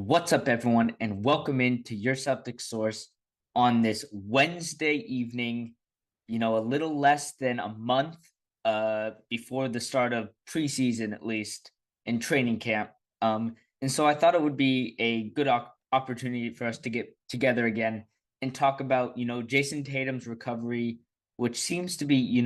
What's up, everyone, and welcome into your Celtics source on this Wednesday evening. A little less than a month before the start of preseason, at least in training camp. And so I thought it would be a good opportunity for us to get together again and talk about Jayson Tatum's recovery, which seems to be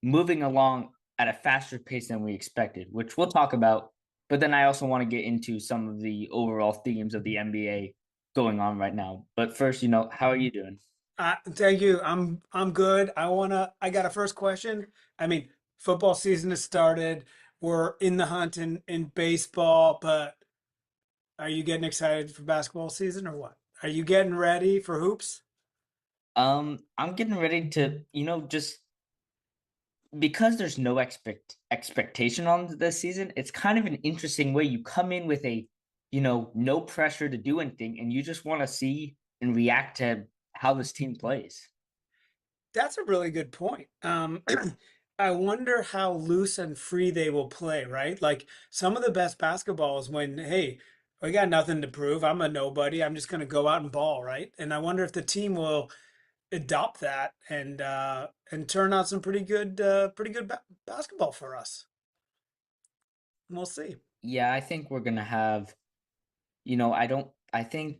moving along at a faster pace than we expected, which we'll talk about. But then I also want to get into some of the overall themes of the NBA going on right now. But first, how are you doing? Thank you. I'm good. I got a first question. I mean, football season has started. We're in the hunt in baseball, but are you getting excited for basketball season or what? Are you getting ready for hoops? I'm getting ready to, just because there's no expectation on this season. It's kind of an interesting way. You come in with no pressure to do anything, and you just want to see and react to how this team plays. That's a really good point. I wonder how loose and free they will play, right? Like some of the best basketball is when, hey, I got nothing to prove. I'm a nobody. I'm just going to go out and ball, right? And I wonder if the team will adopt that and turn out some pretty good basketball for us. We'll see. Yeah, I think we're gonna have, I don't I think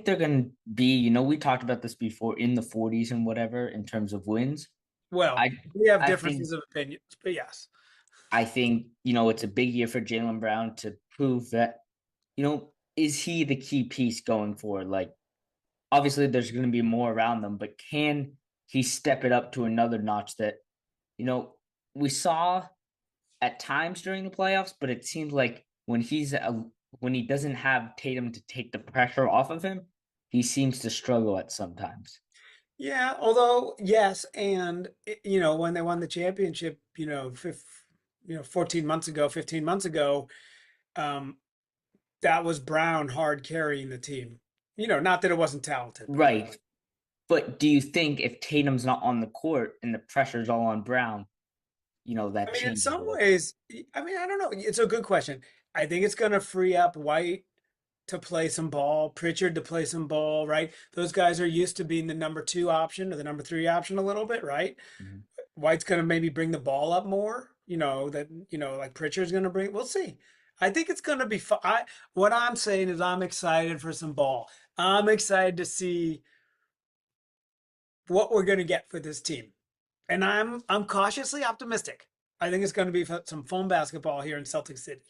they're gonna be, we talked about this before, in the 40s and whatever in terms of wins. Well, I we have I think differences of opinions, but yes. it's a big year for Jaylen Brown to prove that, is he the key piece going forward? Like, obviously there's gonna be more around them, but can he step it up to another notch that, you know, we saw at times during the playoffs, but it seems like when he doesn't have Tatum to take the pressure off of him, he seems to struggle at sometimes. Yeah, although yes, and when they won the championship, 14 months ago, 15 months ago, um, that was Brown hard carrying the team. Not that it wasn't talented, but Right. But do you think if Tatum's not on the court and the pressure's all on Brown, that I mean, in changes a some little? ways, I mean, I don't know. It's a good question. I think it's going to free up White to play some ball, Pritchard to play some ball, right? Those guys are used to being the number two option or the number three option a little bit, right? Mhm. White's going to maybe bring the ball up more, like Pritchard's going to bring. We'll see. I think it's going to be fun. What I'm saying is I'm excited for some ball. I'm excited to see what we're going to get for this team. And I'm cautiously optimistic. I think it's going to be some fun basketball here in Celtic City.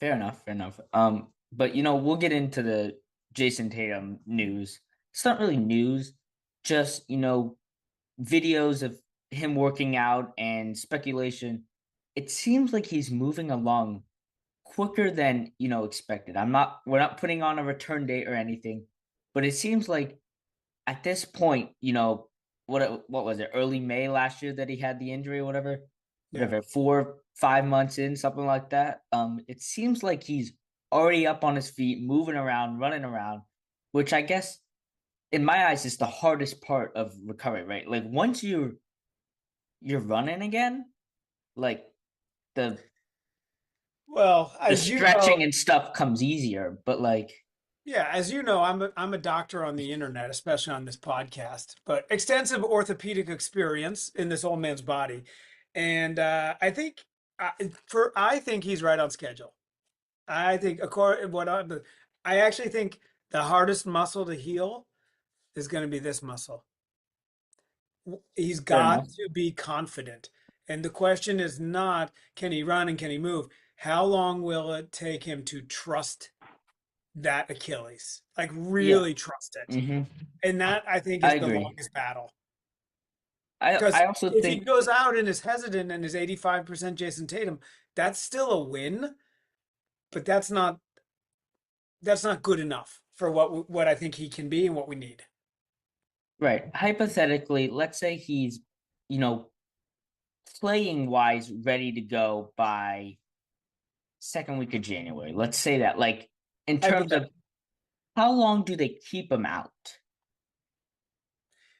Fair enough, fair enough. But we'll get into the Jason Tatum news. It's not really news, just videos of him working out and speculation. It seems like he's moving along quicker than expected. We're not putting on a return date or anything, but it seems like at this point, what was it, early May last year that he had the injury or Yeah. whatever, 4 5 months in, something like that. It seems like he's already up on his feet, moving around, running around, which I guess in my eyes is the hardest part of recovery, right? Like once you're running again, like the Well, the as you know, stretching and stuff comes easier, but like yeah, as you know, I'm a doctor on the internet, especially on this podcast, but extensive orthopedic experience in this old man's body, and I think he's right on schedule. I think according I actually think the hardest muscle to heal is going to be this muscle. He's fair got enough. to be confident, and the question is not can he run and can he move. How long will it take him to trust that Achilles, like Yeah. really trust it? hmm And that I think I is the agree. longest battle. I Because also if he think goes out and is hesitant and is 85% Jason Tatum, that's still a win, but that's not good enough for what I think he can be and what we need. right. Hypothetically, let's say he's, you know, playing wise ready to go by second week of January. Let's say that. Like in terms of Hypothetically. how long do they keep him out?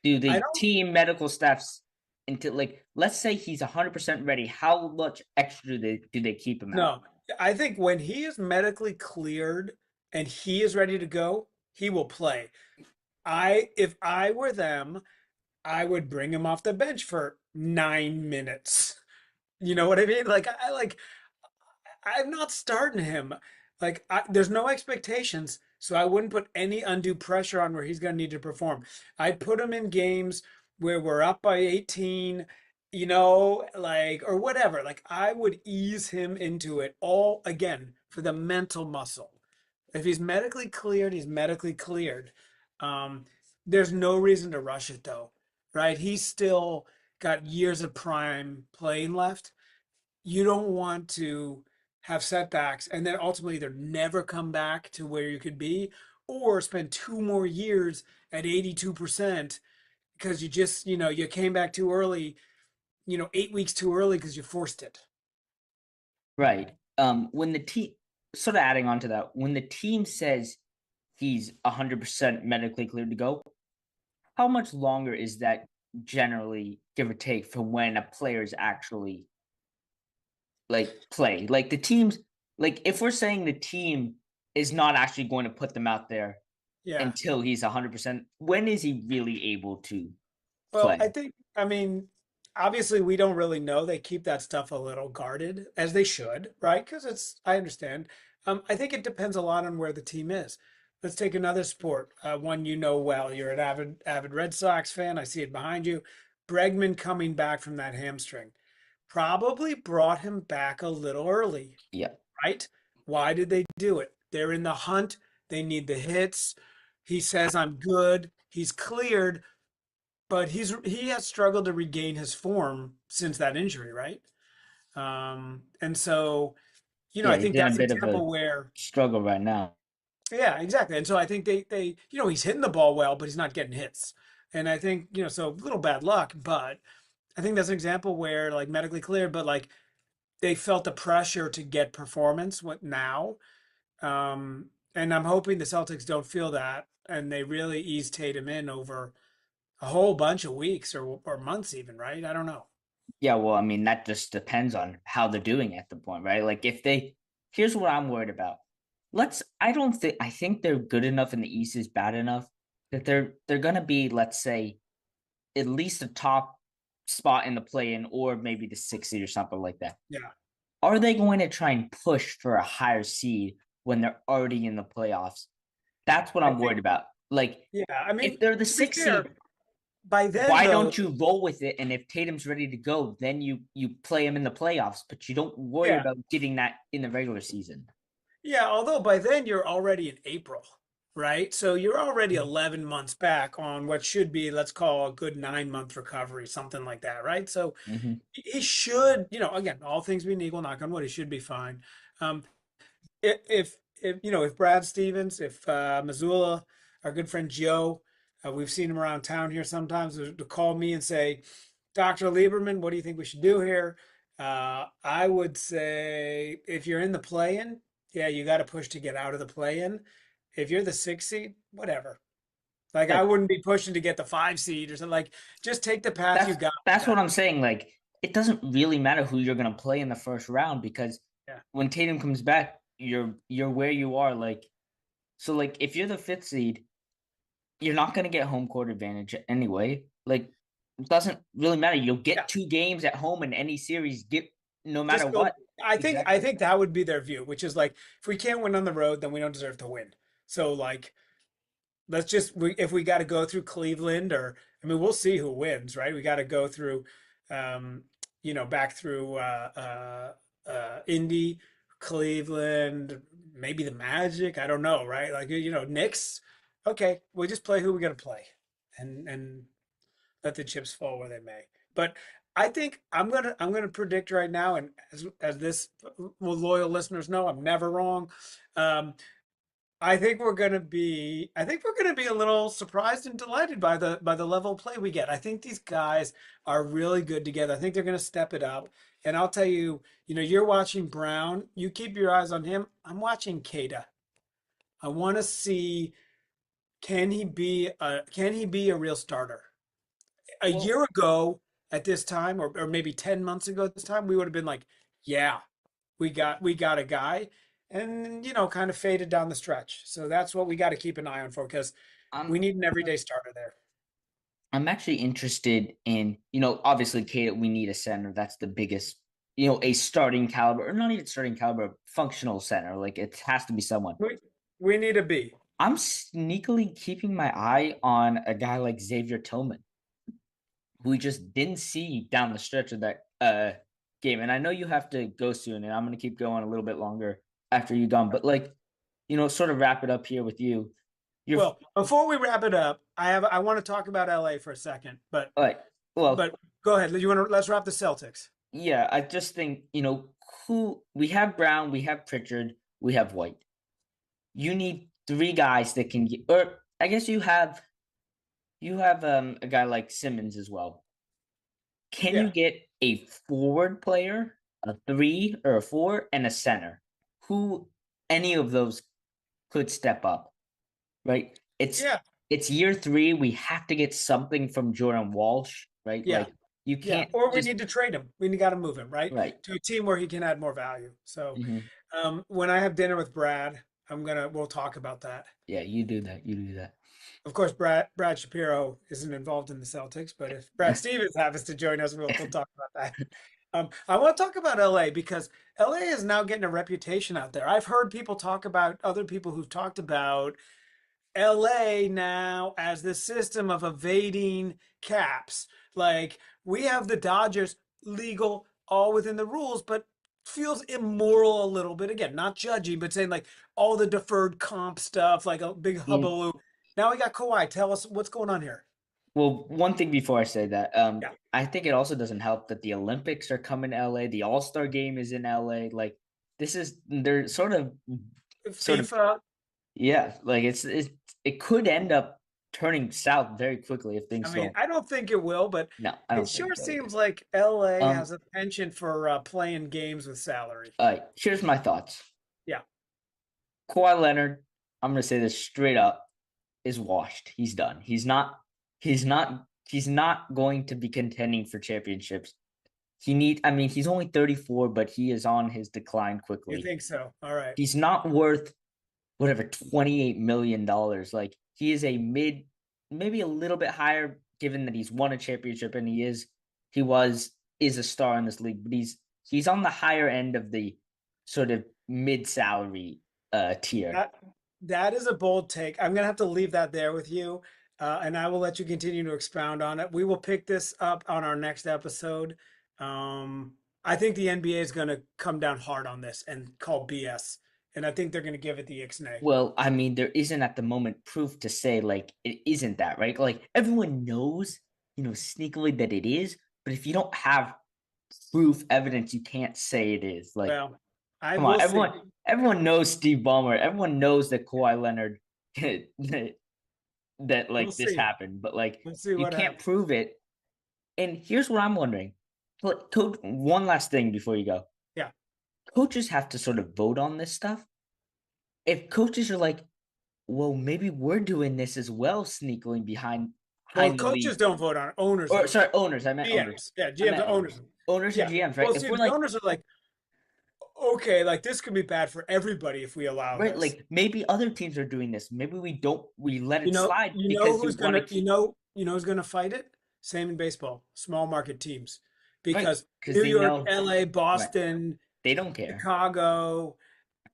Do I the don't team medical staffs into, like, let's say he's 100% ready. How much extra do they keep him out? know. I think when he is medically cleared and he is ready to go, he will play. If I were them, I would bring him off the bench for 9 minutes. You know what I mean? I'm not starting him. There's no expectations, so I wouldn't put any undue pressure on where he's going to need to perform. I'd put him in games where we're up by 18, or whatever. Like I would ease him into it all again for the mental muscle. If he's medically cleared, he's medically cleared. Um, there's no reason to rush it though, right? He's still got years of prime playing left. You don't want to have setbacks and then ultimately either never come back to where you could be or spend 2 more years at 82% because you came back too early, 8 weeks too early because you forced it. Right. When the team, sort of adding on to that, when the team says he's 100% medically cleared to go, how much longer is that generally, give or take, for when a player is actually play? Like the teams, like if we're saying the team is not actually going to put them out there Yeah. until he's 100%, when is he really able to Well, play? I mean, obviously we don't really know. They keep that stuff a little guarded, as they should, right? Because I understand. I think it depends a lot on where the team is. Let's take another sport, one you know well. You're an avid Red Sox fan. I see it behind you. Bregman coming back from that hamstring probably brought him back a little early, Yeah. right? Why did they do it? They're in the hunt. They need the hits. He says, I'm good. He's cleared, but he has struggled to regain his form since that injury, right? And so, Yeah, I he's think in a that's an bit of a example where, struggle right now. yeah, exactly. And so I think he's hitting the ball well, but he's not getting hits. And I think, so a little bad luck, but I think that's an example where like medically clear, but like they felt the pressure to get performance what now. And I'm hoping the Celtics don't feel that and they really ease Tatum in over a whole bunch of weeks or months even, right? I don't know. Yeah, well, I mean, that just depends on how they're doing at the point, right? Like if they, here's what I'm worried about. I don't think, I think they're good enough and the East is bad enough that they're gonna be, let's say, at least a top spot in the play-in or maybe the 6th seed or something like that. Yeah. Are they going to try and push for a higher seed when they're already in the playoffs? That's what I I'm worried think, about. Like, yeah, I if mean, they're the to be 6th fair, seed, by then why though, don't you roll with it? And if Tatum's ready to go, then you play him in the playoffs, but you don't worry yeah, about getting that in the regular season. yeah, although by then you're already in April, right? So you're already 11 months back on what should be, let's call a good 9 month recovery, something like that, right? So Mm-hmm. he should, again, all things being equal, knock on wood, he should be fine. Um, if Brad Stevens, if Missoula, our good friend Joe, we've seen him around town here sometimes to call me and say, Dr. Lieberman, what do you think we should do here? I would say if you're in the play-in, yeah, you got to push to get out of the play-in. If you're the 6th seed, whatever. Like Yeah, I wouldn't be pushing to get the 5 seed or something. Like just take the path you got with that's what that. I'm saying. Like, it doesn't really matter who you're gonna play in the first round because Yeah. when Tatum comes back, you're where you are. Like, so like if you're the 5th seed, you're not gonna get home court advantage anyway. Like, it doesn't really matter. You'll Yeah. get 2 games at home in any series, get no matter Just go. what. I Exactly. think that would be their view, which is like if we can't win on the road, then we don't deserve to win. So like if we got to go through Cleveland or I mean we'll see who wins, right? We got to go through um back through Indy, Cleveland, maybe the Magic, I don't know, right? Like Knicks. Okay, we just play who we got to play and let the chips fall where they may. But I think I'm gonna predict right now, and as this will loyal listeners know, I'm never wrong. Um, I think we're gonna be a little surprised and delighted by the level of play we get. I think these guys are really good together. I think they're gonna step it up. And I'll tell you, you're watching Brown. You keep your eyes on him. I'm watching Queta. I want to see can he be a real starter? A Well, year ago at this time, or maybe 10 months ago at this time, we would have been like, yeah, we got a guy, and kind of faded down the stretch. So that's what we got to keep an eye on for because we I'm need an everyday starter there. I'm actually interested in, obviously Kate, we need a center. That's the biggest, a starting caliber, or not even starting caliber, functional center. Like it has to be someone. We need a B. I'm sneakily keeping my eye on a guy like Xavier Tillman, who we just didn't see down the stretch of that game. And I know you have to go soon, and I'm gonna keep going a little bit longer after you're done. But like, sort of wrap it up here with you. You're Well, before we wrap it up, I want to talk about LA for a second, but like, well, but go ahead. Let's wrap the Celtics. yeah, I just think, who we have Brown, we have Pritchard, we have White. You need three guys that can get, or I guess you have a guy like Simmons as well. Can you Yeah. get a forward player, a three or a four, and a center? Who any of those could step up, right? Yeah. It's year three. We have to get something from Jordan Walsh, right? Yeah. Like you Yeah. can't Or we just need to trade him. We got to move him, right? right. To a team where he can add more value. So, Hmm. when I have dinner with Brad, we'll talk about that. Yeah, you do that. You do that. Of course, Brad Shapiro isn't involved in the Celtics, but if Brad Stevens happens to join us, we'll talk about that. I want to talk about LA because LA is now getting a reputation out there. I've heard people talk about other people who've talked about LA now as the system of evading caps. Like we have the Dodgers legal, all within the rules, but feels immoral a little bit. Again, not judging, but saying like all the deferred comp stuff, like a big Mm, hubbub. Now we got Kawhi. Tell us what's going on here. well, one thing before I say that, Yeah. I think it also doesn't help that the Olympics are coming to LA. The All Star Game is in LA. Like this is they're sort of FIFA. yeah. Like it could end up turning south very quickly if I things mean, don't. I don't think it will, but No, I it don't think sure so either. seems like LA Um, has a penchant for playing games with salary. all right. Here's my thoughts. Yeah. Kawhi Leonard, I'm gonna say this straight up, is washed. He's done. He's not. He's not going to be contending for championships. I mean, he's only 34, but he is on his decline You quickly. think so? All right. He's not worth whatever $28 million. Like he is a mid, maybe a little bit higher, given that he's won a championship and he is a star in this league. But he's on the higher end of the sort of mid salary tier. That that is a bold take. I'm gonna have to leave that there with you, and I will let you continue to expound on it. We will pick this up on our next episode. I think the NBA is gonna come down hard on this and call BS, and I think they're gonna give it the ixnay. Well, I mean, there isn't at the moment proof to say like it isn't that, right? Like everyone knows, sneakily that it is, but if you don't have proof, evidence, you can't say it is. Like, Well, I come on, will see. everyone knows Steve Ballmer. Everyone knows that Kawhi Leonard that We'll like this see. happened, but like We'll see you what can't happens. prove it. And here's what I'm wondering. One last thing before you go. Yeah. Coaches have to sort of vote on this stuff. If coaches are like, well, maybe we're doing this as well, sneakily Well, behind the coaches league. don't vote on it. Owners Or vote on sorry, it. owners. I meant owners. GMs. Yeah, I GMs meant are owners. owners. Owners and Yeah. GMs, right? Well, If see, we're the like, owners are like, okay, like this could be bad for everybody if we allow right, this. like maybe other teams are doing this. Maybe we let it slide You know because we who's want to gonna, keep who's gonna fight it? Same in baseball, small market teams, right because because New they York, know LA, right. Boston, They don't care. Chicago,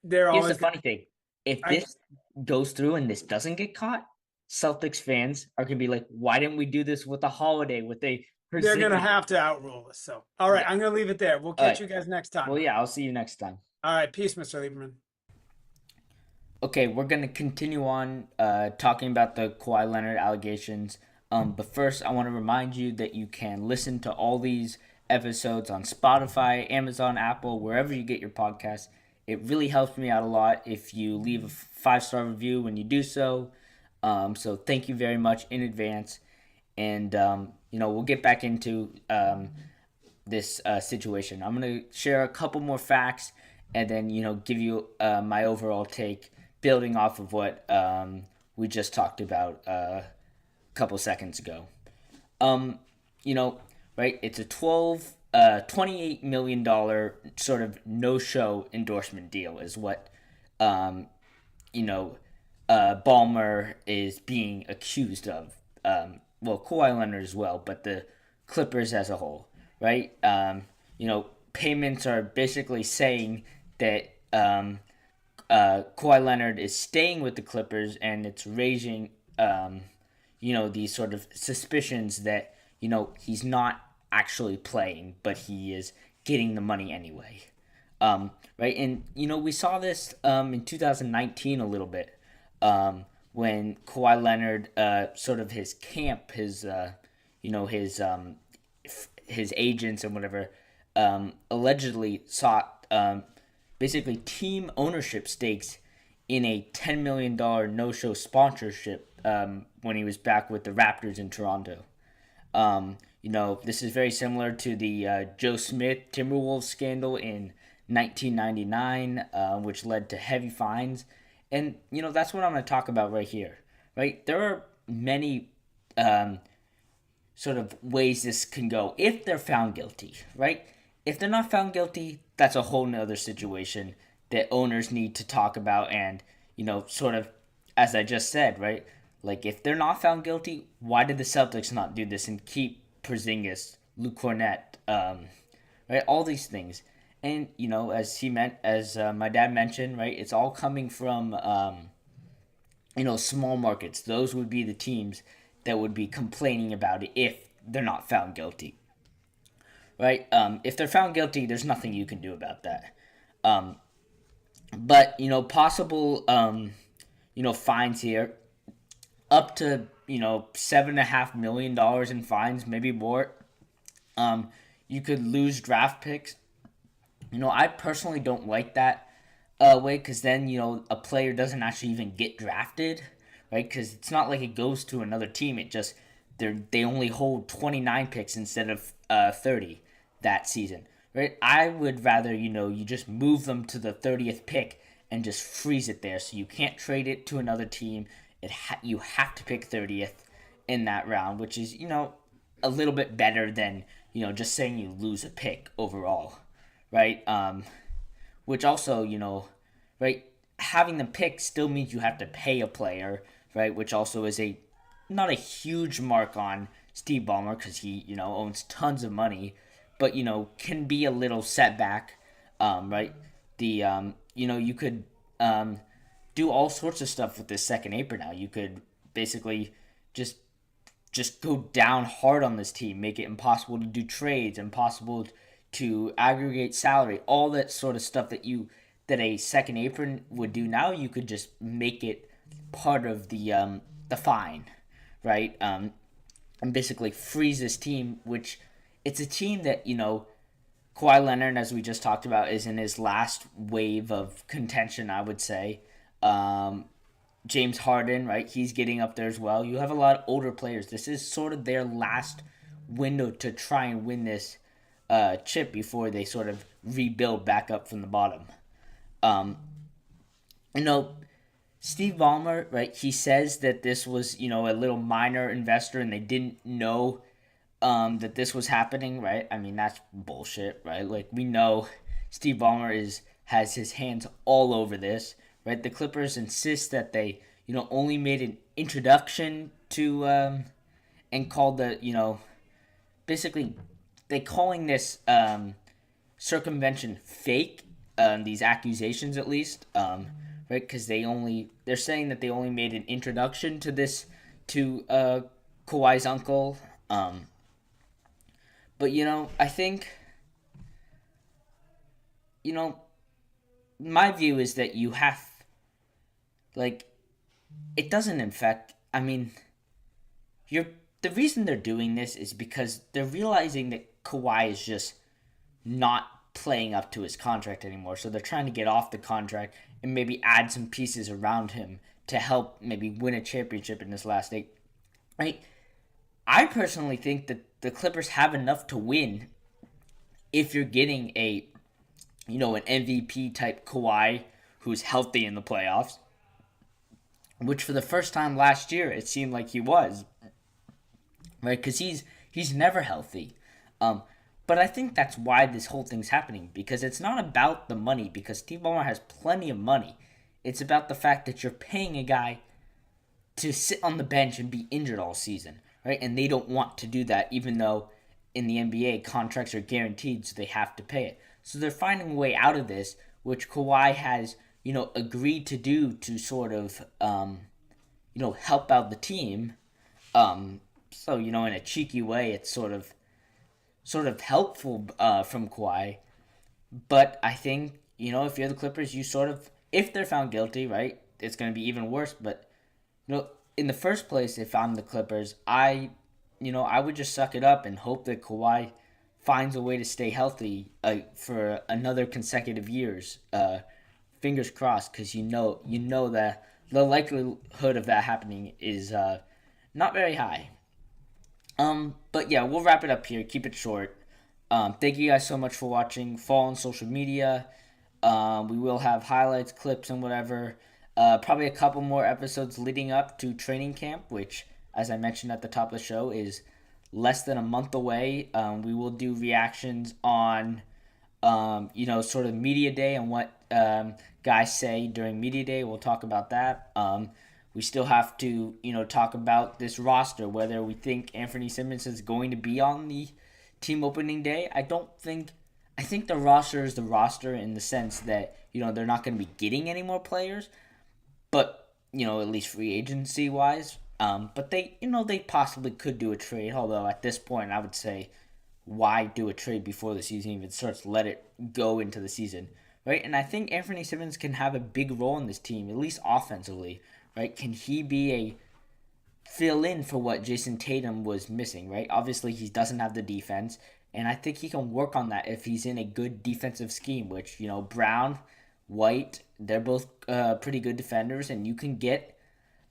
they're Here's the always gonna. funny thing: if I this goes through and this doesn't get caught, Celtics fans are gonna be like, "Why didn't we do this with a holiday? With a They're gonna precision?" have to outrule us. So, all right, Yeah. I'm gonna leave it there. We'll All catch right. you guys next Well, time. yeah. I'll see you next time. All right, peace, Mr. Lieberman. Okay, we're gonna continue on talking about the Kawhi Leonard allegations. But first, I want to remind you that you can listen to all these episodes on Spotify, Amazon, Apple, wherever you get your podcasts. It really helps me out a lot if you leave a 5-star review when you do so. So thank you very much in advance. And we'll get back into this situation. I'm gonna share a couple more facts and then give you my overall take, building off of what we just talked about couple seconds ago. Um, you know, right? It's a 12 $28 million sort of no-show endorsement deal is what um, you know Balmer is being accused of. Well, Kawhi Leonard as well, but the Clippers as a whole, right? Payments are basically saying that Kawhi Leonard is staying with the Clippers, and it's raising, these sort of suspicions that he's not actually playing, but he is getting the money anyway. Right, and we saw this in 2019 a little bit, when Kawhi Leonard, sort of his camp, his you know his agents and whatever, allegedly sought basically team ownership stakes in a $10 million no-show sponsorship, when he was back with the Raptors in Toronto. This is very similar to the Joe Smith Timberwolves scandal in 1999, which led to heavy fines. And, that's what I'm going to talk about right here, right? There are many sort of ways this can go if they're found guilty, right? If they're not found guilty, that's a whole nother situation that owners need to talk about. And, sort of, as I just said, right? Like, if they're not found guilty, why did the Celtics not do this and keep Porzingis, Luke Cornett, right? All these things. And, as my dad mentioned, right? It's all coming from, small markets. Those would be the teams that would be complaining about it if they're not found guilty, right? If they're found guilty, there's nothing you can do about that. But possible fines here, up to $7.5 million in fines, maybe more. You could lose draft picks. I personally don't like that way, because then a player doesn't actually even get drafted, right? Because it's not like it goes to another team. It just they only hold 29 picks instead of 30 that season, right? I would rather you just move them to the 30th pick and just freeze it there, so you can't trade it to another team. You have to pick 30th in that round, which is a little bit better than just saying you lose a pick overall, right? Which also right, having the pick still means you have to pay a player, right? Which also is not a huge mark on Steve Ballmer, because he owns tons of money, but can be a little setback, right? You could do all sorts of stuff with this second apron now. You could basically just go down hard on this team, make it impossible to do trades, impossible to aggregate salary, all that sort of stuff that a second apron would do. Now you could just make it part of the fine, right? And basically freeze this team, which it's a team that Kawhi Leonard, as we just talked about, is in his last wave of contention, I would say. James Harden, right? He's getting up there as well. You have a lot of older players. This is sort of their last window to try and win this chip before they sort of rebuild back up from the bottom. You know, Steve Ballmer, right? He says that this was, a little minor investor and they didn't know that this was happening, right? I mean, that's bullshit, right? Like, we know Steve Ballmer has his hands all over this, right? The Clippers insist that they, only made an introduction to and called basically they calling this circumvention fake. These accusations, at least, right? Because they're saying that they only made an introduction to this to Kawhi's uncle. But I think my view is that you have, like, it doesn't affect. I mean, the reason they're doing this is because they're realizing that Kawhi is just not playing up to his contract anymore. So they're trying to get off the contract and maybe add some pieces around him to help maybe win a championship in this last eight. Right? I personally think that the Clippers have enough to win if you're getting an MVP type Kawhi who's healthy in the playoffs, which for the first time last year it seemed like he was, right? Because he's never healthy. But I think that's why this whole thing's happening, because it's not about the money, because Steve Ballmer has plenty of money. It's about the fact that you're paying a guy to sit on the bench and be injured all season, right? And they don't want to do that, even though in the NBA contracts are guaranteed, so they have to pay it. So they're finding a way out of this, which Kawhi has, agreed to do to sort of, help out the team. So in a cheeky way, it's sort of helpful from Kawhi. But I think, if you're the Clippers, if they're found guilty, right, it's going to be even worse. But, in the first place, if I'm the Clippers, I would just suck it up and hope that Kawhi finds a way to stay healthy for another consecutive years. Fingers crossed, because that the likelihood of that happening is not very high. But yeah, we'll wrap it up here. Keep it short. Thank you guys so much for watching. Follow on social media. We will have highlights, clips, and whatever. Probably a couple more episodes leading up to training camp, which, as I mentioned at the top of the show, is less than a month away. We will do reactions on, sort of media day and what guys say during media day. We'll talk about that. We still have to, talk about this roster, whether we think Anthony Simmons is going to be on the team opening day. I think the roster is the roster in the sense that, they're not going to be getting any more players, but, at least free agency wise. But they possibly could do a trade, although at this point I would say, why do a trade before the season even starts? Let it go into the season, right? And I think Anthony Simmons can have a big role in this team, at least offensively, right? Can he be a fill-in for what Jayson Tatum was missing, right? Obviously, he doesn't have the defense, and I think he can work on that if he's in a good defensive scheme, which, Brown, White, they're both pretty good defenders, and you can get,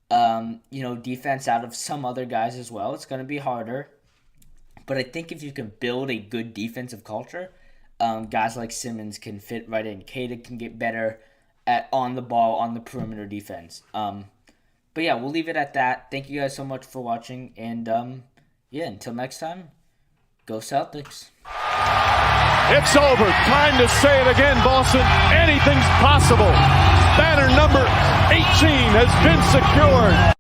defense out of some other guys as well. It's going to be harder, but I think if you can build a good defensive culture, guys like Simmons can fit right in. Queta can get better at on the ball, on the perimeter defense. But yeah, we'll leave it at that. Thank you guys so much for watching, and until next time, go Celtics. It's over. Time to say it again, Boston. Anything's possible. Banner number 18 has been secured.